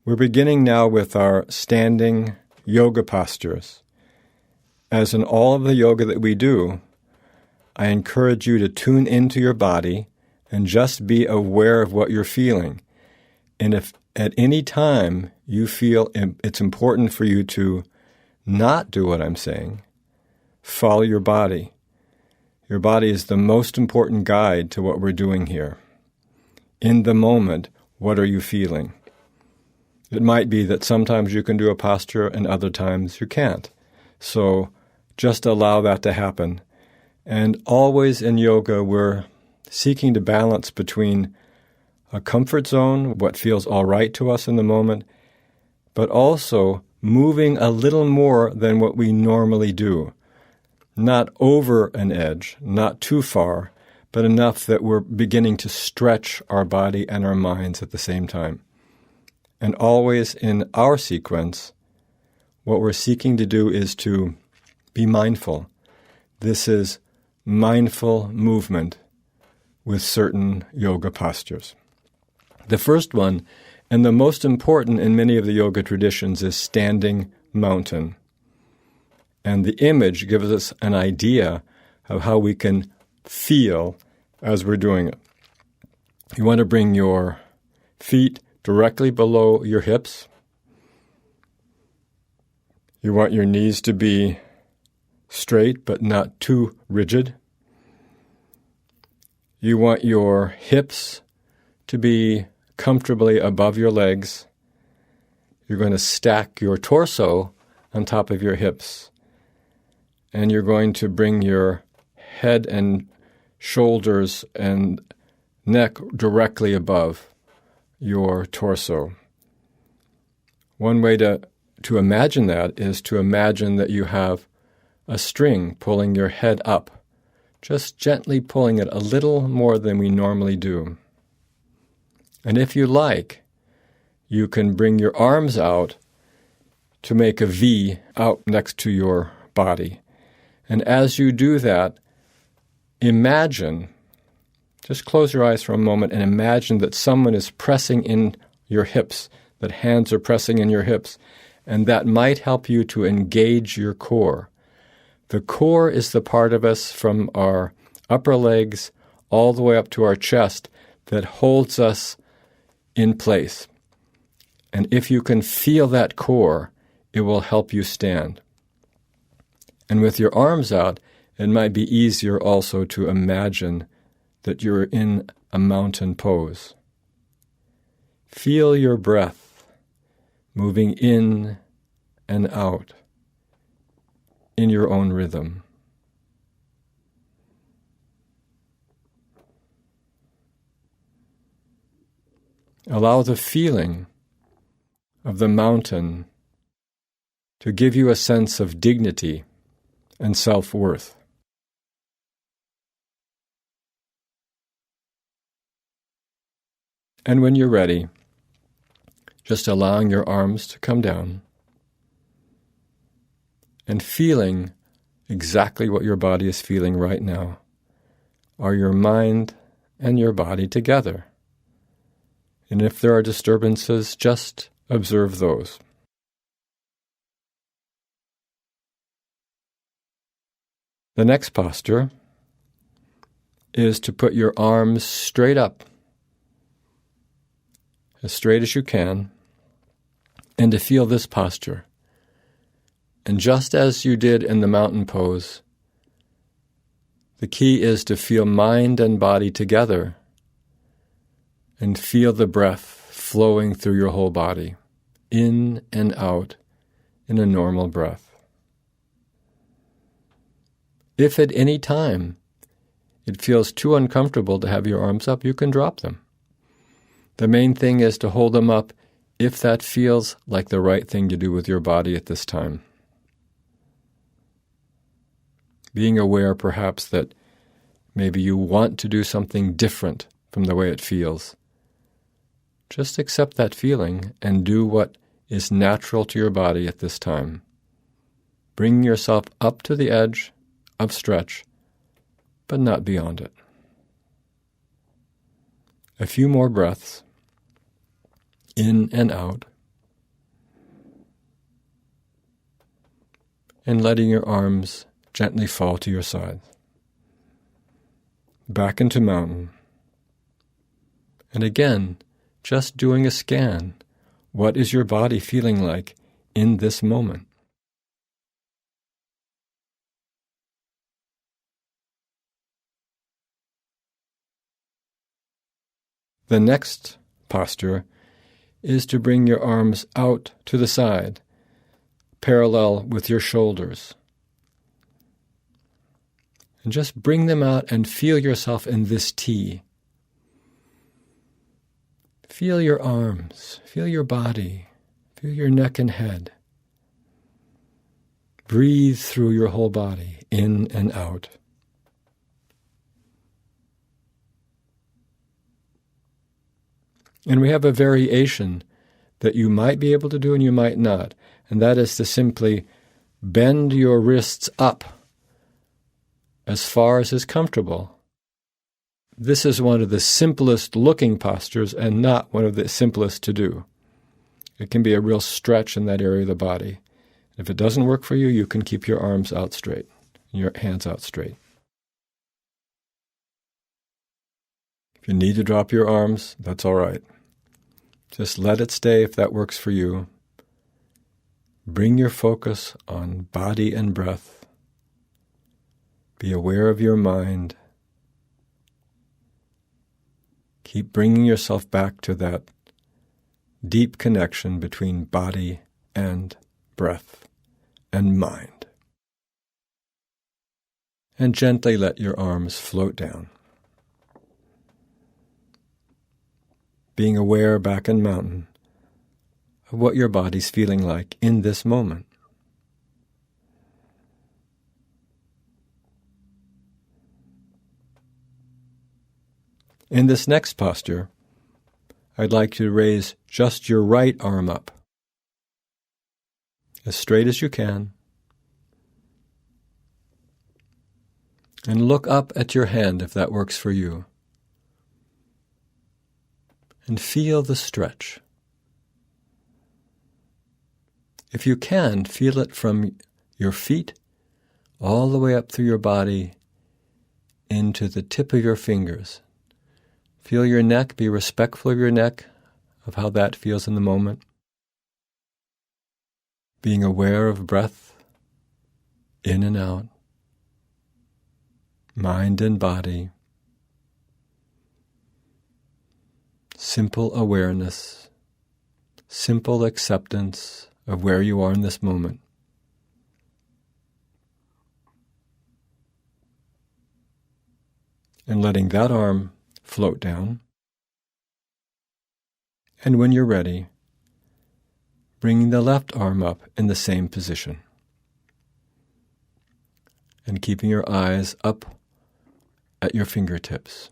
We're beginning now with our standing yoga postures. As in all of the yoga that we do, I encourage you to tune into your body and just be aware of what you're feeling. And if at any time you feel it's important for you to not do what I'm saying, follow your body. Your body is the most important guide to what we're doing here. In the moment, what are you feeling? It might be that sometimes you can do a posture and other times you can't. So just allow that to happen. And always in yoga, we're seeking to balance between a comfort zone, what feels all right to us in the moment, but also moving a little more than what we normally do. Not over an edge, not too far, but enough that we're beginning to stretch our body and our minds at the same time. And always in our sequence, what we're seeking to do is to be mindful. This is mindful movement with certain yoga postures. The first one, and the most important in many of the yoga traditions, is standing mountain. And the image gives us an idea of how we can feel as we're doing it. You want to bring your feet directly below your hips. You want your knees to be straight but not too rigid. You want your hips to be comfortably above your legs. You're going to stack your torso on top of your hips. And you're going to bring your head and shoulders and neck directly above your torso. One way to imagine that is to imagine that you have a string pulling your head up, just gently pulling it a little more than we normally do. And if you like, you can bring your arms out to make a V out next to your body. And as you do that, imagine, just close your eyes for a moment and imagine that someone is pressing in your hips, that hands are pressing in your hips, and that might help you to engage your core. The core is the part of us from our upper legs all the way up to our chest that holds us in place. And if you can feel that core, it will help you stand. And with your arms out, it might be easier also to imagine that you're in a mountain pose. Feel your breath moving in and out in your own rhythm. Allow the feeling of the mountain to give you a sense of dignity and self-worth. And when you're ready, just allowing your arms to come down and feeling exactly what your body is feeling right now. Are your mind and your body together? And if there are disturbances, just observe those. The next posture is to put your arms straight up, as straight as you can, and to feel this posture. And just as you did in the mountain pose, the key is to feel mind and body together and feel the breath flowing through your whole body, in and out in a normal breath. If at any time it feels too uncomfortable to have your arms up, you can drop them. The main thing is to hold them up if that feels like the right thing to do with your body at this time. Being aware perhaps that maybe you want to do something different from the way it feels. Just accept that feeling and do what is natural to your body at this time. Bring yourself up to the edge of stretch, but not beyond it. A few more breaths, in and out. and letting your arms gently fall to your sides. Back into mountain. And again, just doing a scan. What is your body feeling like in this moment? The next posture is to bring your arms out to the side, parallel with your shoulders. And just bring them out and feel yourself in this T. Feel your arms, feel your body, feel your neck and head. Breathe through your whole body, in and out. And we have a variation that you might be able to do and you might not, and that is to simply bend your wrists up as far as is comfortable. This is one of the simplest looking postures and not one of the simplest to do. It can be a real stretch in that area of the body. If it doesn't work for you, you can keep your arms out straight, your hands out straight. If you need to drop your arms, that's all right. Just let it stay if that works for you. Bring your focus on body and breath. Be aware of your mind. Keep bringing yourself back to that deep connection between body and breath and mind. And gently let your arms float down. Being aware back in mountain of what your body's feeling like in this moment. In this next posture, I'd like you to raise just your right arm up, as straight as you can, and look up at your hand if that works for you. And feel the stretch. If you can, feel it from your feet all the way up through your body into the tip of your fingers. Feel your neck, be respectful of your neck, of how that feels in the moment. Being aware of breath, in and out, mind and body. Simple awareness, simple acceptance of where you are in this moment. And letting that arm float down. And when you're ready, bringing the left arm up in the same position. And keeping your eyes up at your fingertips.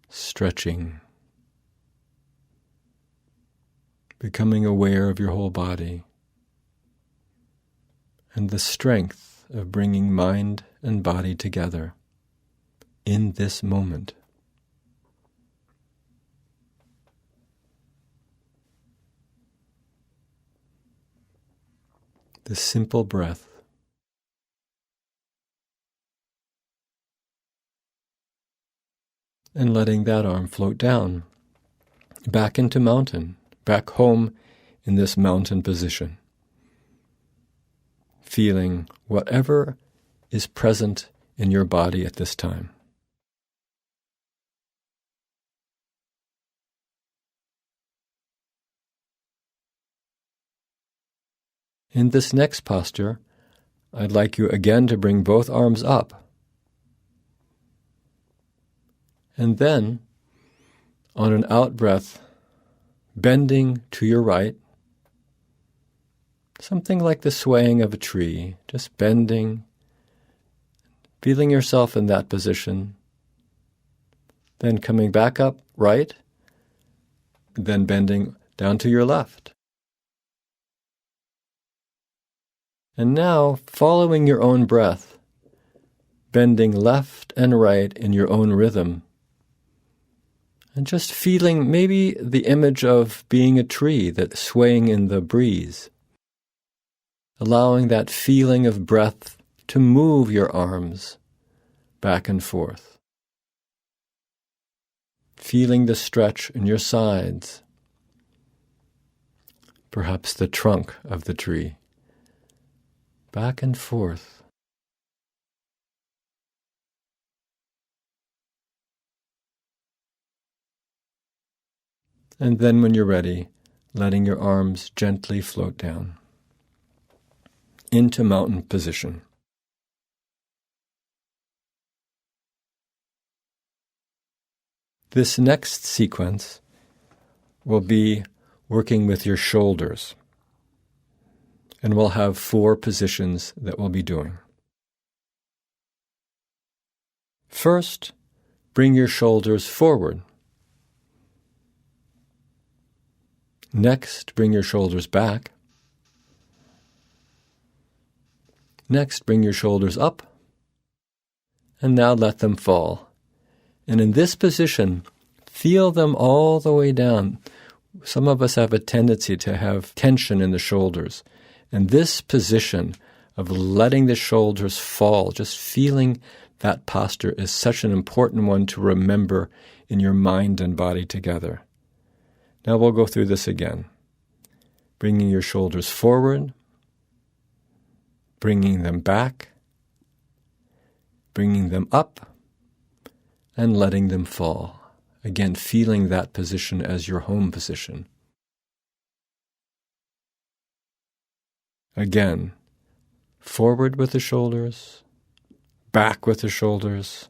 Stretching, becoming aware of your whole body, and the strength of bringing mind and body together in this moment. The simple breath. And letting that arm float down, back into mountain, back home in this mountain position. Feeling whatever is present in your body at this time. In this next posture, I'd like you again to bring both arms up. And then, on an out-breath, bending to your right, something like the swaying of a tree, just bending, feeling yourself in that position, then coming back up right, then bending down to your left. And now, following your own breath, bending left and right in your own rhythm, and just feeling maybe the image of being a tree that's swaying in the breeze. allowing that feeling of breath to move your arms back and forth. Feeling the stretch in your sides, perhaps the trunk of the tree, back and forth. And then when you're ready, letting your arms gently float down into mountain position. This next sequence will be working with your shoulders, and we'll have 4 positions that we'll be doing. First, bring your shoulders forward. Next, bring your shoulders back. Next, bring your shoulders up. And now let them fall. And in this position, feel them all the way down. Some of us have a tendency to have tension in the shoulders. And this position of letting the shoulders fall, just feeling that posture, is such an important one to remember in your mind and body together. Now we'll go through this again. Bringing your shoulders forward, bringing them back, bringing them up, and letting them fall. Again, feeling that position as your home position. Again, forward with the shoulders, back with the shoulders,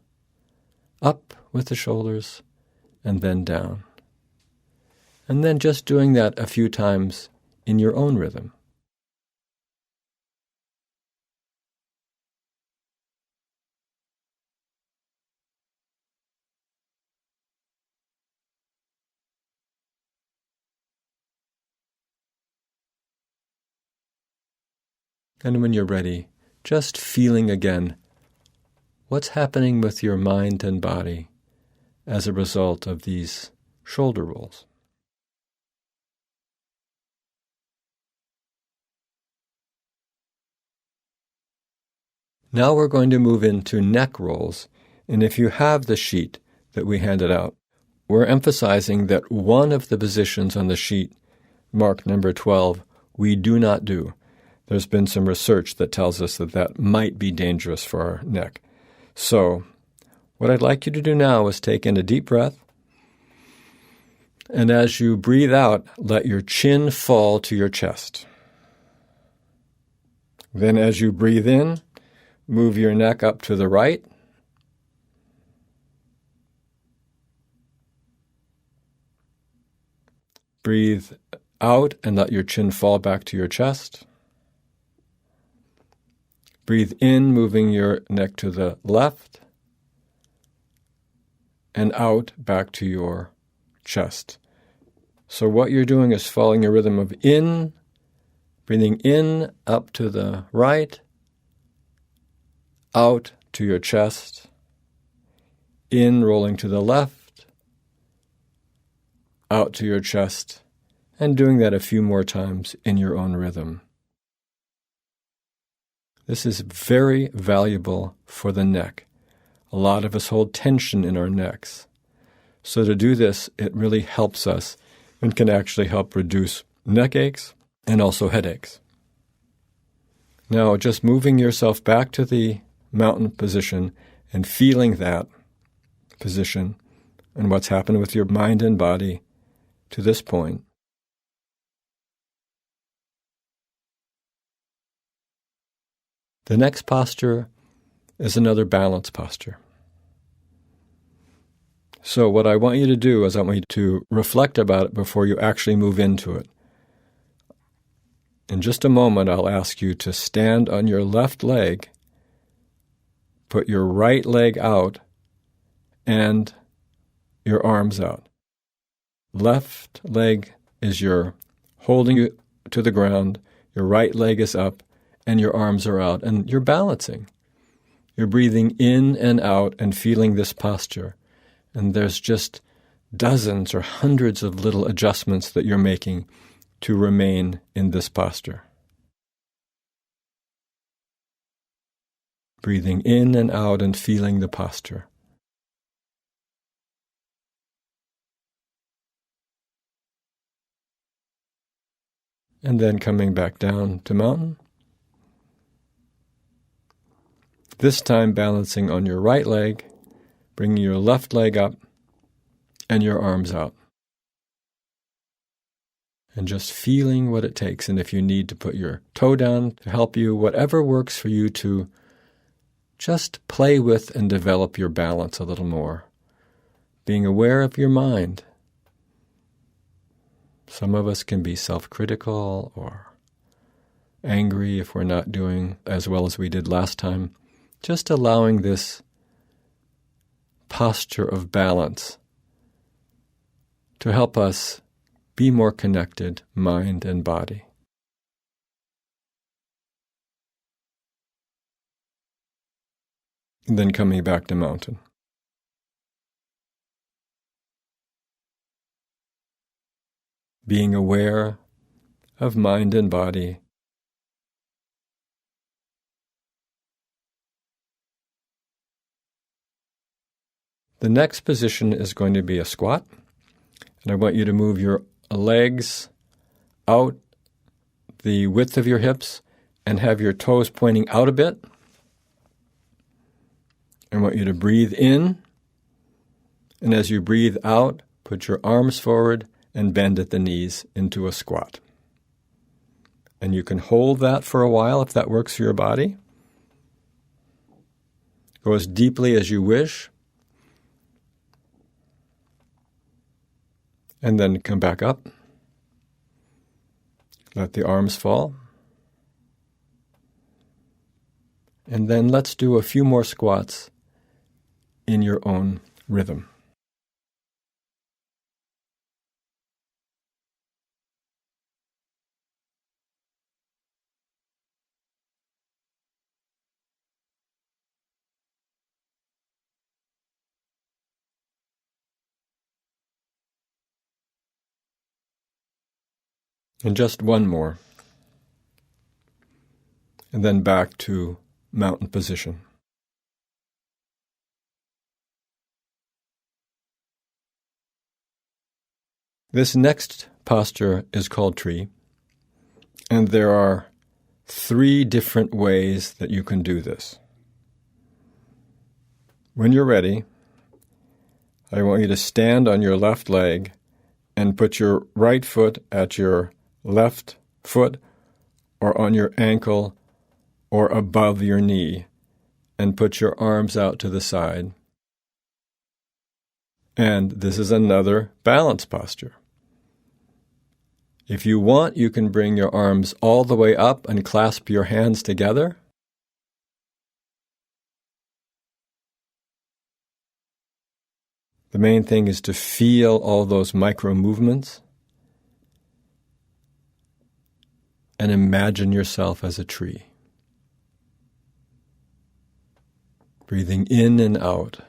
up with the shoulders, and then down. And then just doing that a few times in your own rhythm. And when you're ready, just feeling again what's happening with your mind and body as a result of these shoulder rolls. Now we're going to move into neck rolls, and if you have the sheet that we handed out, we're emphasizing that one of the positions on the sheet, marked number 12, we do not do. There's been some research that tells us that that might be dangerous for our neck. So what I'd like you to do now is take in a deep breath, and as you breathe out, let your chin fall to your chest. Then as you breathe in, move your neck up to the right. Breathe out and let your chin fall back to your chest. Breathe in, moving your neck to the left. And out back to your chest. So what you're doing is following a rhythm of in, breathing in, up to the right, out to your chest, in, rolling to the left, out to your chest, and doing that a few more times in your own rhythm. This is very valuable for the neck. A lot of us hold tension in our necks. So to do this, it really helps us and can actually help reduce neck aches and also headaches. Now, just moving yourself back to the mountain position and feeling that position and what's happened with your mind and body to this point. The next posture is another balance posture. So what I want you to do is I want you to reflect about it before you actually move into it. In just a moment, I'll ask you to stand on your left leg, put your right leg out, and your arms out. Left leg is your holding you to the ground, your right leg is up, and your arms are out, and you're balancing. You're breathing in and out and feeling this posture. And there's just dozens or hundreds of little adjustments that you're making to remain in this posture. breathing in and out and feeling the posture. And then coming back down to mountain. This time balancing on your right leg, bringing your left leg up and your arms out. And just feeling what it takes. And if you need to put your toe down to help you, whatever works for you to just play with and develop your balance a little more. Being aware of your mind. Some of us can be self-critical or angry if we're not doing as well as we did last time. Just allowing this posture of balance to help us be more connected, mind and body. And then coming back to mountain. Being aware of mind and body. The next position is going to be a squat, and I want you to move your legs out the width of your hips and have your toes pointing out a bit. I want you to breathe in, and as you breathe out, put your arms forward and bend at the knees into a squat. And you can hold that for a while if that works for your body. Go as deeply as you wish. And then come back up. Let the arms fall. And then let's do a few more squats in your own rhythm. And just one more. And then back to mountain position. This next posture is called tree. And there are 3 different ways that you can do this. When you're ready, I want you to stand on your left leg and put your right foot at your left foot or on your ankle or above your knee, and put your arms out to the side. And this is another balance posture. If you want, you can bring your arms all the way up and clasp your hands together. The main thing is to feel all those micro movements and imagine yourself as a tree. Breathing in and out.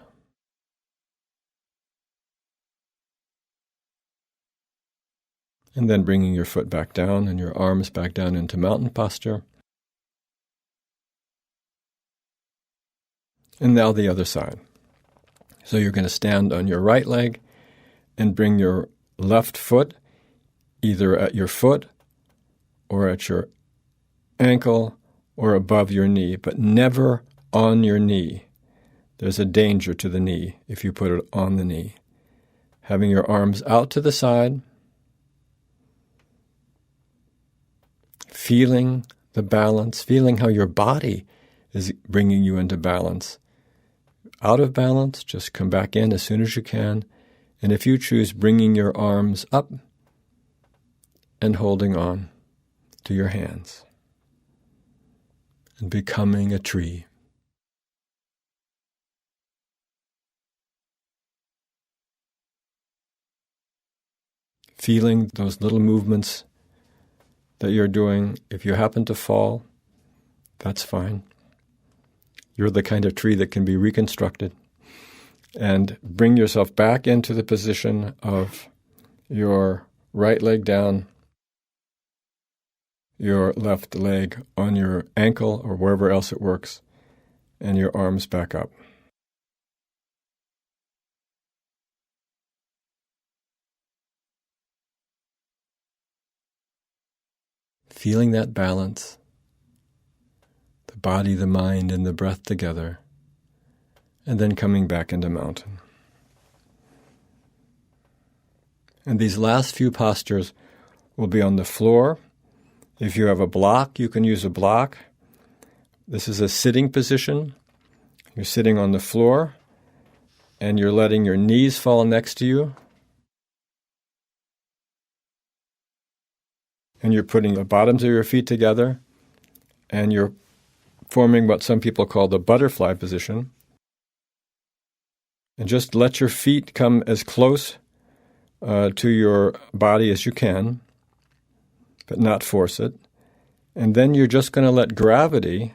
And then bringing your foot back down and your arms back down into mountain posture. And now the other side. So you're going to stand on your right leg and bring your left foot either at your foot or at your ankle or above your knee, but never on your knee. There's a danger to the knee if you put it on the knee. Having your arms out to the side, feeling the balance, feeling how your body is bringing you into balance. Out of balance, just come back in as soon as you can. And if you choose, bringing your arms up and holding on to your hands and becoming a tree. Feeling those little movements that you're doing. If you happen to fall, that's fine. You're the kind of tree that can be reconstructed. And bring yourself back into the position of your right leg down, your left leg on your ankle or wherever else it works, and your arms back up. Feeling that balance, the body, the mind, and the breath together, and then coming back into mountain. And these last few postures will be on the floor. If you have a block, you can use a block. This is a sitting position. You're sitting on the floor, and you're letting your knees fall next to you. And you're putting the bottoms of your feet together, and you're forming what some people call the butterfly position. And just let your feet come as close to your body as you can, but not force it. And then you're just going to let gravity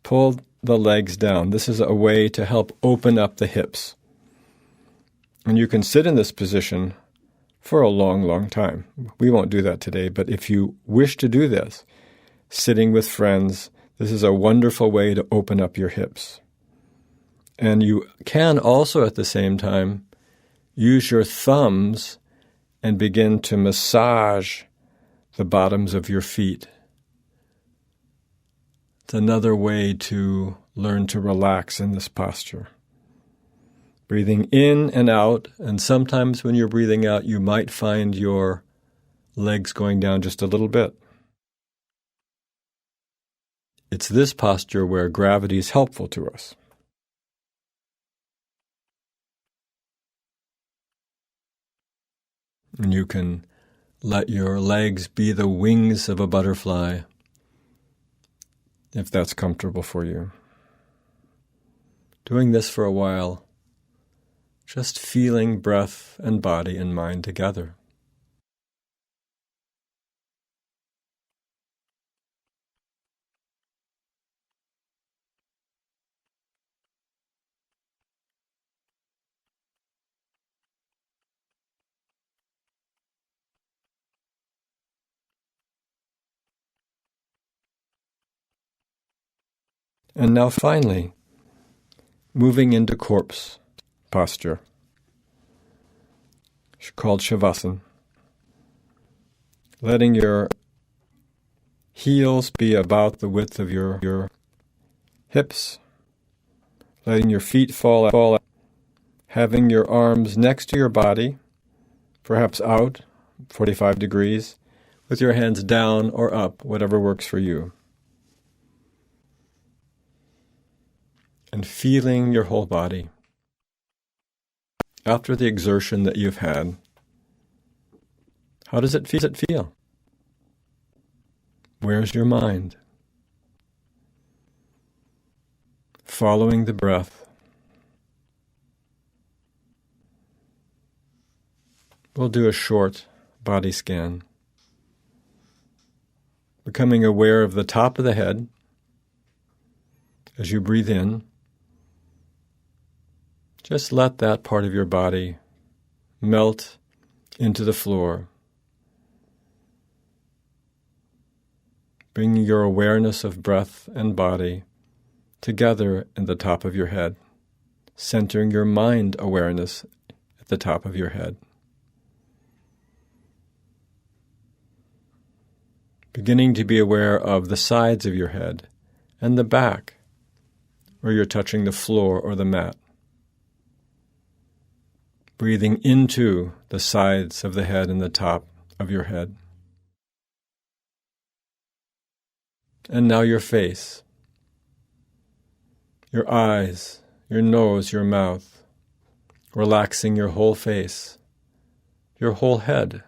pull the legs down. This is a way to help open up the hips. And you can sit in this position for a long, long time. We won't do that today, but if you wish to do this, sitting with friends, this is a wonderful way to open up your hips. And you can also at the same time use your thumbs and begin to massage the bottoms of your feet. It's another way to learn to relax in this posture. Breathing in and out, and sometimes when you're breathing out, you might find your legs going down just a little bit. It's this posture where gravity is helpful to us. And you can let your legs be the wings of a butterfly, if that's comfortable for you. Doing this for a while, just feeling breath and body and mind together. And now finally, moving into corpse posture, called Shavasana. Letting your heels be about the width of your hips, letting your feet fall, having your arms next to your body, perhaps out, 45 degrees, with your hands down or up, whatever works for you. And feeling your whole body. After the exertion that you've had, how does it feel? Where's your mind? Following the breath. We'll do a short body scan. Becoming aware of the top of the head as you breathe in. Just let that part of your body melt into the floor. Bringing your awareness of breath and body together in the top of your head, centering your mind awareness at the top of your head. Beginning to be aware of the sides of your head and the back, where you're touching the floor or the mat. Breathing into the sides of the head and the top of your head. And now your face, your eyes, your nose, your mouth, relaxing your whole face, your whole head.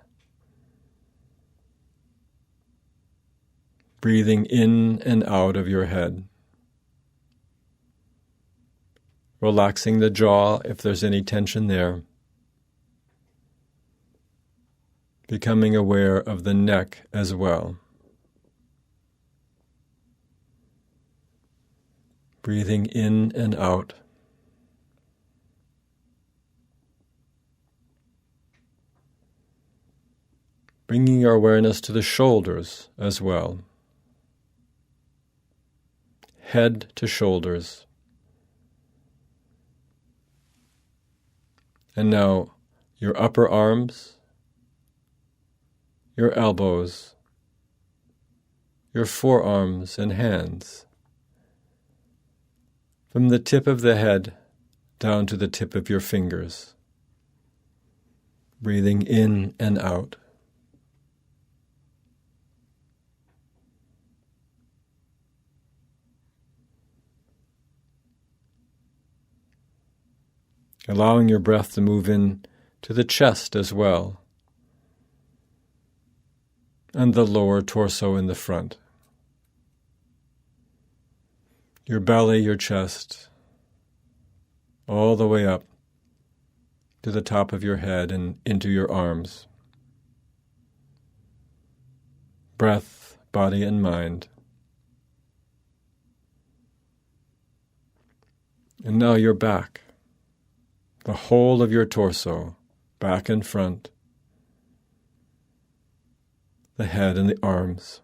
Breathing in and out of your head. Relaxing the jaw if there's any tension there. Becoming aware of the neck as well. Breathing in and out. Bringing your awareness to the shoulders as well. head to shoulders. And now your upper arms, your elbows, your forearms and hands, from the tip of the head down to the tip of your fingers, breathing in and out. Allowing your breath to move in to the chest as well, and the lower torso in the front. Your belly, your chest, all the way up to the top of your head and into your arms. Breath, body, and mind. And now your back, the whole of your torso, back and front, the head and the arms.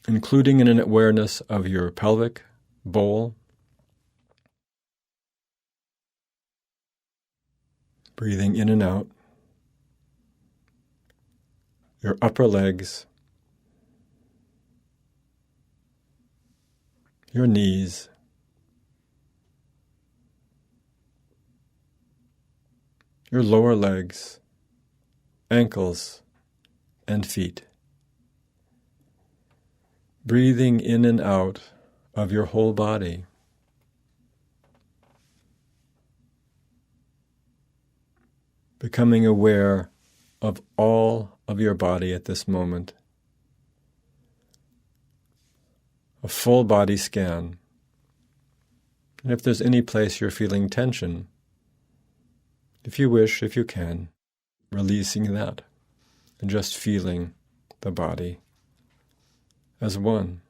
Including an awareness of your pelvic bowl, breathing in and out, your upper legs, your knees, your lower legs, ankles, and feet. Breathing in and out of your whole body. Becoming aware of all of your body at this moment. A full body scan. And if there's any place you're feeling tension, if you wish, if you can, releasing that and just feeling the body as one.